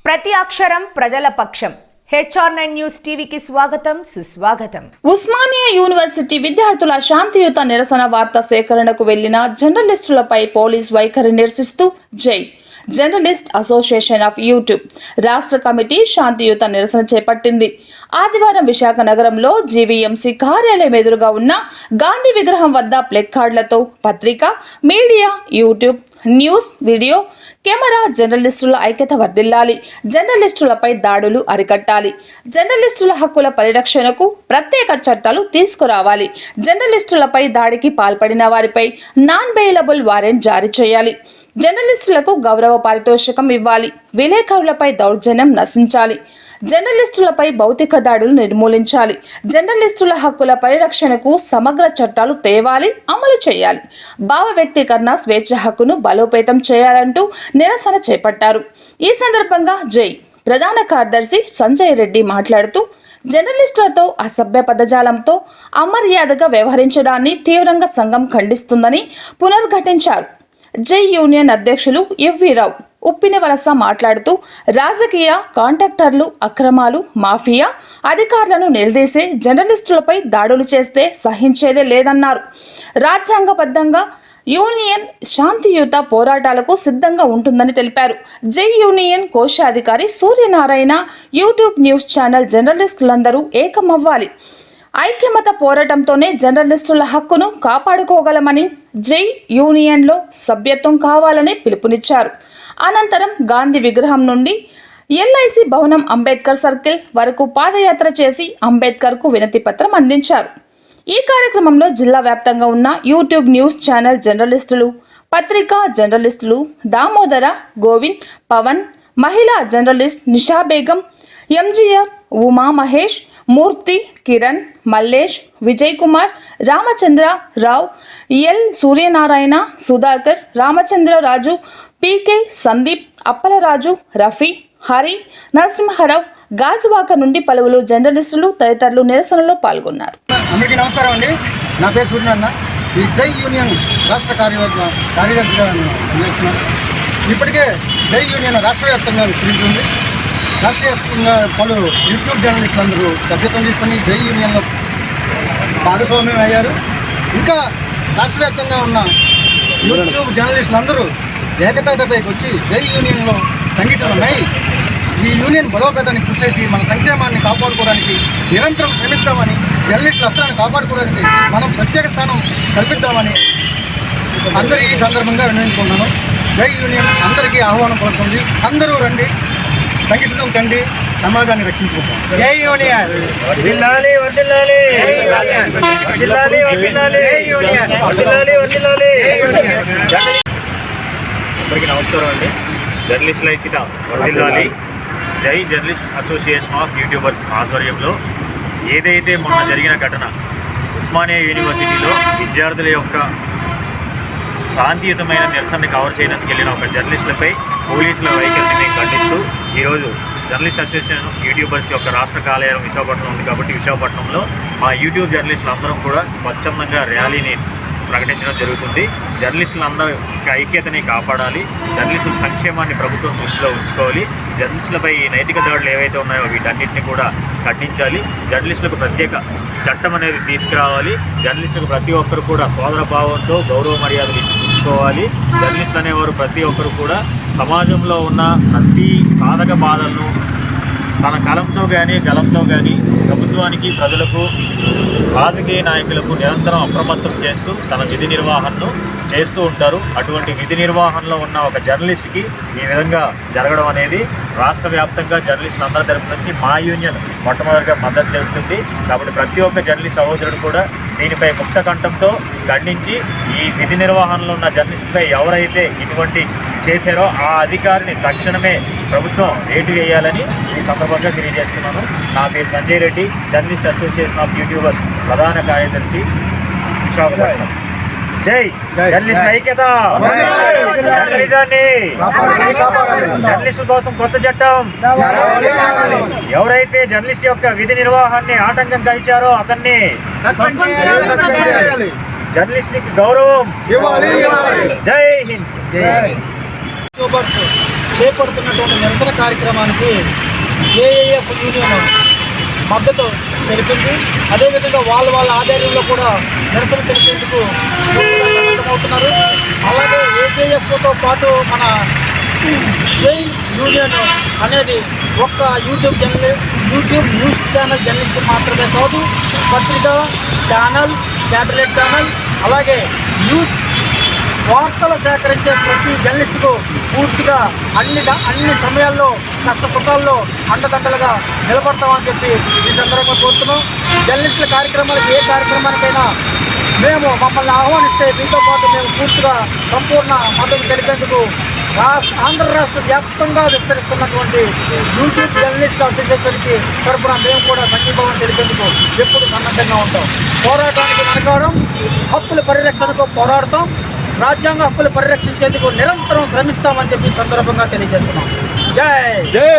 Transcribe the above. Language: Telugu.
ప్రతి అక్షరం ప్రజల పక్షం. HR9 న్యూస్ టీవీకి స్వాగతం, సుస్వాగతం. ఉస్మానియా యూనివర్సిటీ విద్యార్థుల శాంతియుత నిరసన వార్త సేకరణకు వెళ్లిన జర్నలిస్టులపై పోలీస్ వైఖరి నిరసిస్తూ జై జర్నలిస్ట్ అసోసియేషన్ ఆఫ్ యూట్యూబ్ రాష్ట్ర కమిటీ శాంతియుత నిరసన చేపట్టింది. ఆదివారం విశాఖ నగరంలో జీవీఎంసీ కార్యాలయం ఎదురుగా ఉన్న గాంధీ విగ్రహం వద్ద ప్లెకార్డులతో పత్రిక, media, YouTube, news, video, camera జర్నలిస్టుల ఐక్యత వర్ధిల్లాలి, జర్నలిస్టులపై దాడులు అరికట్టాలి, జర్నలిస్టుల హక్కుల పరిరక్షణకు ప్రత్యేక చట్టాలు తీసుకురావాలి, జర్నలిస్టులపై దాడికి పాల్పడిన వారిపై నాన్ బెయిలబుల్ వారెంట్ జారీ చేయాలి, జర్నలిస్టులకు గౌరవ పారితోషికం ఇవ్వాలి, విలేకరులపై దౌర్జన్యం నశించాలి, జర్నలిస్టులపై భౌతిక దాడులు నిర్మూలించాలి, జర్నలిస్టుల హక్కుల పరిరక్షణకు సమగ్ర చట్టాలు తేవాలి, అమలు చేయాలి, భావ వ్యక్తీకరణ స్వేచ్ఛ హక్కును బలోపేతం చేయాలంటూ నిరసన చేపట్టారు. ఈ సందర్భంగా జై ప్రధాన కార్యదర్శి సంజయ్ రెడ్డి మాట్లాడుతూ జర్నలిస్టులతో అసభ్య పదజాలంతో అమర్యాదగా వ్యవహరించడాన్ని తీవ్రంగా సంఘం ఖండిస్తుందని పునర్ఘటించారు. జై యూనియన్ అధ్యక్షులు ఎవ్వి రావు ఉప్పినివలస మాట్లాడుతూ రాజకీయ కాంట్రాక్టర్లు అక్రమాలు, మాఫియా అధికారులను నిలదీసే జర్నలిస్టులపై దాడులు చేస్తే సహించేదే లేదన్నారు. రాజ్యాంగబద్ధంగా యూనియన్ శాంతియుత పోరాటాలకు సిద్ధంగా ఉంటుందని తెలిపారు. జై యూనియన్ కోశాధికారి సూర్యనారాయణ యూట్యూబ్ న్యూస్ ఛానల్ జర్నలిస్టులందరూ ఏకమవ్వాలి, ఐక్యమత పోరాటంతోనే జర్నలిస్టుల హక్కును కాపాడుకోగలమని, జై యూనియన్లో సభ్యత్వం కావాలని పిలుపునిచ్చారు. అనంతరం గాంధీ విగ్రహం నుండి LIC భవనం అంబేద్కర్ సర్కిల్ వరకు పాదయాత్ర చేసి అంబేద్కర్కు వినతి పత్రం అందించారు. ఈ కార్యక్రమంలో జిల్లా వ్యాప్తంగా ఉన్న యూట్యూబ్ న్యూస్ ఛానల్ జర్నలిస్టులు, పత్రికా జర్నలిస్టులు దామోదర, గోవింద్, పవన్, మహిళా జర్నలిస్ట్ నిషా బేగం, MGR, ఉమా మహేష్, మూర్తి, కిరణ్, మల్లేష్, విజయ్ కుమార్, రామచంద్ర రావు, ఎల్ సూర్యనారాయణ, సుధాకర్, రామచంద్రరాజు, PK సందీప్, అప్పలరాజు, రఫీ, హరి, నరసింహారావు, గాజువాక నుండి పలువురు జర్నలిస్టులు తదితరులు నిరసనలో పాల్గొన్నారు. అందరికీ నమస్కారం అండి. నా పేరు సూర్యనారాయణ. ఈ జై యూనియన్ రాష్ట్ర కార్యదర్శిగా పనిచేస్తున్నాను. ఇప్పటికే జై యూనియన్ రాష్ట్ర వ్యాప్తంగా విస్తరించింది. రాష్ట్ర వ్యాప్తంగా పలు యూట్యూబ్ జర్నలిస్టులందరూ సభ్యత్వం తీసుకొని జై యూనియన్లో భాగస్వామ్యం అయ్యారు. ఇంకా రాష్ట్ర వ్యాప్తంగా ఉన్న యూట్యూబ్ జర్నలిస్టులందరూ ఏకతాటిపైకి వచ్చి జై యూనియన్లో సంఘటితమై ఈ యూనియన్ బలోపేతానికి కృషి చేసి మన సంక్షేమాన్ని కాపాడుకోవడానికి నిరంతరం శ్రమిద్దామని, జర్నలిస్టుల హక్కులను కాపాడుకోవడానికి మనం ప్రత్యేక స్థానం కల్పిద్దామని అందరూ ఈ సందర్భంగా వినియోగించుకున్నాను. జై యూనియన్ అందరికీ ఆహ్వానం పలుకుతుంది. అందరూ రండి, సంఘటితం కండి, సమాజాన్ని రక్షించుకుంటాం. జై యూనియన్ వర్ధిల్లాలి, వర్ధిల్లాలి, వర్ధిల్లాలి, వర్ధిల్లాలి, వర్ధిల్లాలి, వర్ధిల్లాలి. అందరికీ నమస్కారం అండి. జర్నలిస్టుల ఐక్యత వర్ధిల్లాలి, జై జర్నలిస్ట్ అసోసియేషన్ ఆఫ్ యూట్యూబర్స్ ఆధ్వర్యంలో ఏదైతే మొన్న జరిగిన ఘటన ఉస్మానియా యూనివర్సిటీలో విద్యార్థుల యొక్క శాంతియుతమైన నిరసనని కవర్ చేయడానికి వెళ్ళిన ఒక జర్నలిస్టులపై పోలీసుల వైఖరిని ఖండిస్తూ ఈరోజు జర్నలిస్ట్ అసోసియేషన్ యూట్యూబర్స్ యొక్క రాష్ట్ర కార్యాలయం విశాఖపట్నం ఉంది కాబట్టి విశాఖపట్నంలో మా యూట్యూబ్ జర్నలిస్టులు అందరం కూడా స్వచ్ఛందంగా ర్యాలీని ప్రకటించడం జరుగుతుంది. జర్నలిస్టులందరూ ఐక్యతని కాపాడాలి, జర్నలిస్టుల సంక్షేమాన్ని ప్రభుత్వం దృష్టిలో ఉంచుకోవాలి, జర్నలిస్టులపై ఈ నైతిక దాడులు ఏవైతే ఉన్నాయో వీటన్నిటిని కూడా ఖండించాలి, జర్నలిస్టులకు ప్రత్యేక చట్టం అనేది తీసుకురావాలి, జర్నలిస్టులకు ప్రతి ఒక్కరు కూడా సోదర భావంతో గౌరవ మర్యాదలు ఇచ్చుకోవాలి. జర్నలిస్టులు అనేవారు ప్రతి ఒక్కరు కూడా సమాజంలో ఉన్న ప్రతి సాధక బాధలను తన కలంతో కానీ గలంతో కానీ ప్రభుత్వానికి, ప్రజలకు, రాజకీయ నాయకులకు నిరంతరం అప్రమత్తం చేస్తూ తన విధి నిర్వహణను చేస్తూ ఉంటారు. అటువంటి విధి నిర్వహణలో ఉన్న ఒక జర్నలిస్ట్కి ఈ విధంగా జరగడం అనేది రాష్ట్ర వ్యాప్తంగా జర్నలిస్టులు అందరి తరపు నుంచి మా యూనియన్ మొట్టమొదటిగా మద్దతు తెలుపుతుంది. కాబట్టి ప్రతి ఒక్క జర్నలిస్ట్ సహోదరుడు కూడా దీనిపై ముక్త కంఠంతో ఖండించి ఈ విధి నిర్వహణలో ఉన్న జర్నలిస్టుపై ఎవరైతే ఇటువంటి చేశారో ఆ అధికారిని తక్షణమే ప్రభుత్వం రేటు వేయాలని ఈ సందర్భంగా తెలియజేస్తున్నాను. నా పేరు Sanjay Reddy, journalist association of YouTubers ప్రధాన కార్యదర్శి, విశాఖపట్నం. జై జర్నలిస్ట్ ఐక్యత, జర్నలిజాన్ని, జర్నలిస్టుల కోసం కొత్త చట్టం, ఎవరైతే జర్నలిస్ట్ యొక్క విధి నిర్వహణని ఆటంకం కలిచారో అతన్ని, జర్నలిస్టుకి గౌరవం. జై హింద్. యూట్యూబర్స్ చేపడుతున్నటువంటి నిరసన కార్యక్రమానికి జేఏఎఫ్ యూనియన్ మద్దతు తెలిపింది. అదేవిధంగా వాళ్ళ ఆధ్వర్యంలో కూడా నిరసన తెలిపేందుకు సన్నద్ధమవుతున్నారు. అలాగే ఏజేఎఫ్తో పాటు మన జై యూనియన్ అనేది ఒక్క యూట్యూబ్ న్యూస్ ఛానల్ జర్నలిస్ట్ మాత్రమే కాదు, పత్రిక ఛానల్, శాటిలైట్ ఛానల్, అలాగే న్యూస్ వార్తలు సేకరించే ప్రతి జర్నలిస్టుకు పూర్తిగా అన్ని సమయాల్లో కష్ట సుఖాల్లో అండదండలుగా నిలబడతామని చెప్పి ఈ సందర్భంగా కోరుతున్నాం. జర్నలిస్టుల కార్యక్రమాలకు ఏ కార్యక్రమానికైనా మమ్మల్ని ఆహ్వానిస్తే మీతో పాటు మేము పూర్తిగా సంపూర్ణ మద్దతు తెలిపేందుకు ఆంధ్ర రాష్ట్ర వ్యాప్తంగా విస్తరిస్తున్నటువంటి యూట్యూబ్ జర్నలిస్ట్ అసోసియేషన్కి తరఫున మేము కూడా సంఘీభావం తెలిపేందుకు ఎప్పుడు సన్నద్ధంగా ఉంటాం. పోరాటానికి వెనకాడం, హక్కుల పరిరక్షణకు పోరాడతాం, రాజ్యాంగ హక్కులు పరిరక్షించేందుకు నిరంతరం శ్రమిస్తామని చెప్పి సందర్భంగా తెలియజేస్తున్నాం. జై జై.